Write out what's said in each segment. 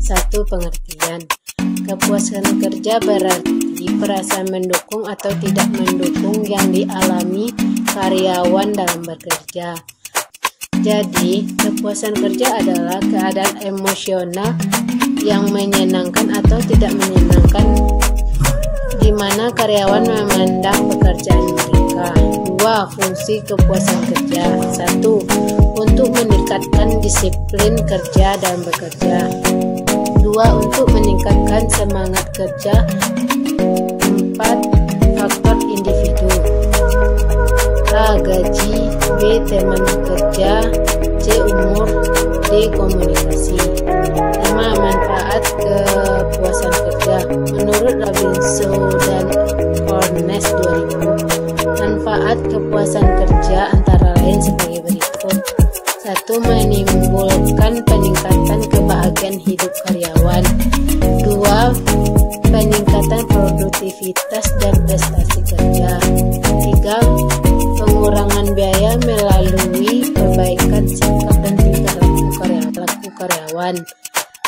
1. Pengertian. Kepuasan kerja berarti perasaan mendukung atau tidak mendukung yang dialami karyawan dalam bekerja. Jadi, kepuasan kerja adalah keadaan emosional yang menyenangkan atau tidak menyenangkan di mana karyawan memandang pekerjaan mereka. 2. Fungsi kepuasan kerja. 1. Untuk meningkatkan disiplin kerja dan bekerja. 2. Untuk meningkatkan semangat kerja. 4. Faktor individu. A. Gaji. B. Teman kerja. C. Umur. D. Komunikasi. 5. Manfaat kepuasan kerja. Menurut Robinson dan Hornes 2000, manfaat kepuasan kerja antara lain sebagai berikut. 1. Menimbulkan peningkatan kebahagiaan hidup karyawan. 2. Peningkatan produktivitas dan prestasi kerja. 3. Pengurangan biaya melalui perbaikan sikap dan tingkah laku karyawan.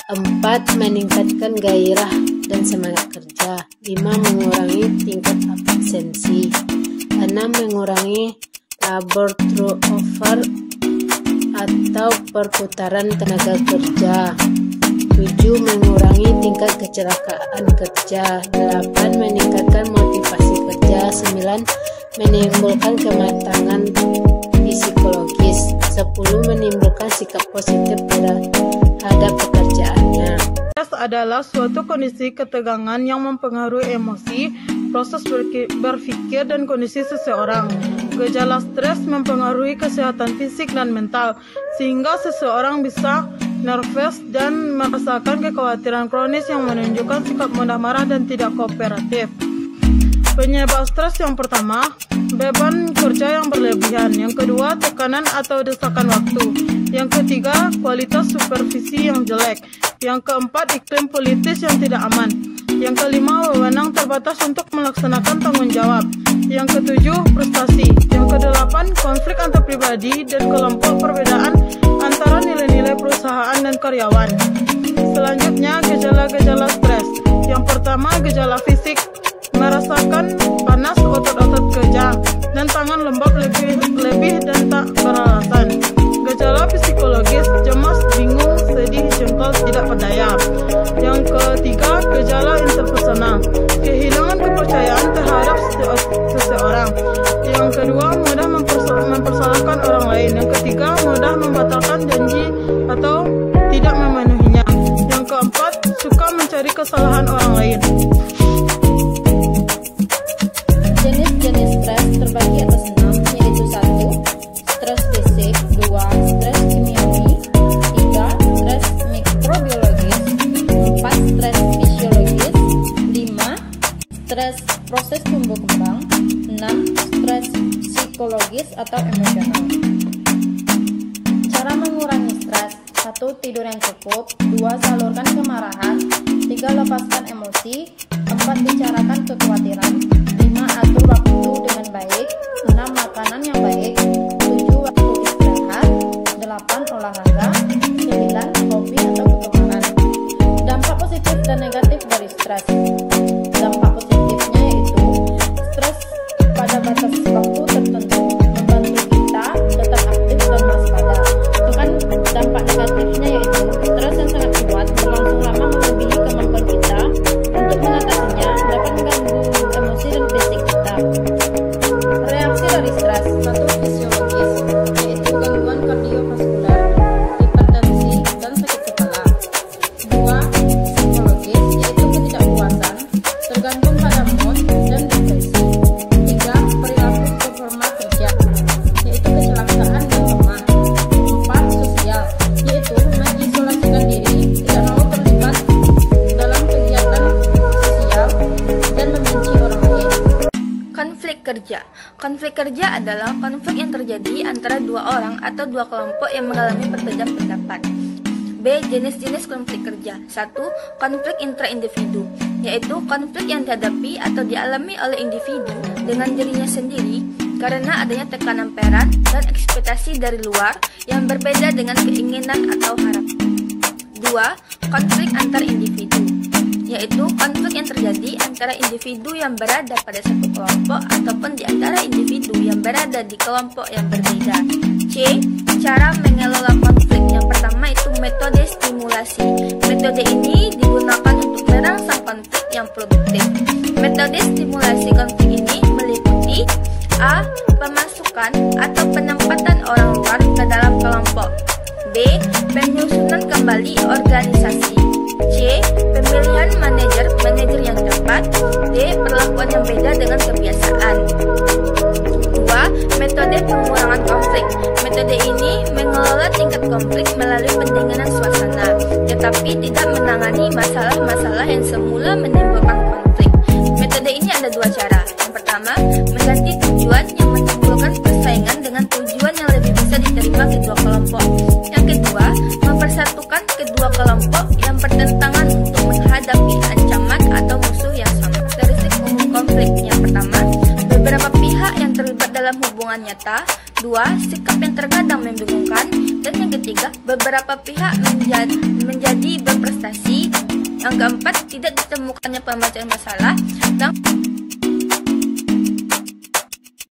4. Meningkatkan gairah dan semangat kerja. 5. Mengurangi tingkat absensi. 6. Mengurangi labor turnover atau perputaran tenaga kerja. 7. Mengurangi tingkat kecelakaan kerja. 8. Meningkatkan motivasi kerja. 9. Menimbulkan kematangan psikologis. 10. Menimbulkan sikap positif terhadap pekerjaannya. Stres adalah suatu kondisi ketegangan yang mempengaruhi emosi, proses berpikir, dan kondisi seseorang. Gejala stres mempengaruhi kesehatan fisik dan mental, sehingga seseorang bisa nervous dan merasakan kekhawatiran kronis yang menunjukkan sikap mudah marah dan tidak kooperatif. Penyebab stres yang pertama, beban kerja yang berlebihan. Yang kedua, tekanan atau desakan waktu. Yang ketiga, kualitas supervisi yang jelek. Yang keempat, iklim politis yang tidak aman. Yang kelima, wewenang terbatas untuk melaksanakan tanggung jawab. Yang ketujuh, prestasi. Yang kedelapan, konflik antar pribadi dan kelompok, perbedaan antara nilai-nilai perusahaan dan karyawan. Selanjutnya, gejala-gejala stres. Yang pertama, gejala fisik. Merasakan panas otot-otot kejang dan tangan lembab lebih dan tak beralasan. Gejala psikologis, cemas, bingung, sedih, jengkel, tidak berdaya. Yang ketiga, gejala interpersonal, kehilangan kepercayaan terhadap seseorang. Yang kedua, mudah mempersalahkan orang lain. Yang ketiga, mudah membatalkan janji atau tidak memenuhinya. Yang keempat, suka mencari kesalahan orang lain. Jenis-jenis stres terbagi atas 6, yaitu 1. Stres fisik. 2. Stres kimiawi. 3. Stres mikrobiologis. 4. Stres fisiologis. 5. Stres proses tumbuh kembang. 6. Stres psikologis atau emosional. Cara mengurangi stres. 1. Tidur yang cukup. 2. Salurkan kemarahan. 3. Lepaskan emosi. 4. Bicarakan kekhawatiran. 5. Atur waktu dengan baik. 6. Makanan yang baik. 7. Waktu istirahat. 8. Olahraga. 9. Hobi atau kegemaran. Dampak positif dan negatif dari stres. Dampak positifnya yaitu stres pada batas waktu tertentu membantu kita tetap aktif dan waspada. Sedangkan dampak negatifnya yaitu stres yang sangat kuat berlangsung lama melebihi kemampuan kita untuk mengatasinya, dapat mengganggu emosi dan fisik kita. Reaksi dari stres. 1. Fisiologis, yaitu gangguan kardiovaskular, hipertensi, dan sakit kepala. 2. Psikologis, yaitu ketidakpuasan, tergantung pada mood dan depresi. 3. Perilaku performa kerja, yaitu kecelakaan dan lemah. 4. Sosial, yaitu mengisolasikan diri, tidak mau terlibat dalam kegiatan sosial, dan membenci orang lain. Konflik kerja. Konflik kerja adalah konflik yang terjadi antara dua orang atau dua kelompok yang mengalami perbedaan pendapat. B. Jenis-jenis konflik kerja. 1. Konflik intra-individu, yaitu konflik yang dihadapi atau dialami oleh individu dengan dirinya sendiri karena adanya tekanan peran dan ekspektasi dari luar yang berbeda dengan keinginan atau harapan. 2. konflik antar individu, yaitu konflik yang terjadi antara individu yang berada pada satu kelompok ataupun di antara individu yang berada di kelompok yang berbeda. C. Cara mengelola konflik. Yang pertama itu metode stimulasi. Metode ini digunakan untuk merangsang konflik yang produktif. Metode stimulasi konflik ini meliputi A. Pemasukan atau penempatan orang luar ke dalam kelompok. B. Penyusunan kembali organisasi. C. Pemilihan manajer yang tepat. D. Perlakuan yang beda dengan kebiasaan. 2. Metode pengurangan konflik. Metode ini mengelola tingkat konflik melalui pendinginan suasana, tetapi tidak menangani masalah-masalah yang semula menimbulkan konflik. Metode ini ada dua cara. Yang pertama, mengganti tujuan yang menimbulkan persaingan dengan tujuan yang lebih bisa diterima kedua kelompok. Yang kedua, mempersatukan kedua kelompok yang bertentangan untuk menghadapi ancaman atau musuh yang sama. Karakteristik umum konflik. Yang pertama, beberapa pihak yang terlibat dalam hubungan nyata. 2. Sikap yang terkadang membingungkan. Dan yang ketiga, beberapa pihak menjadi berprestasi. Yang keempat, tidak ditemukannya pemecah masalah. Dan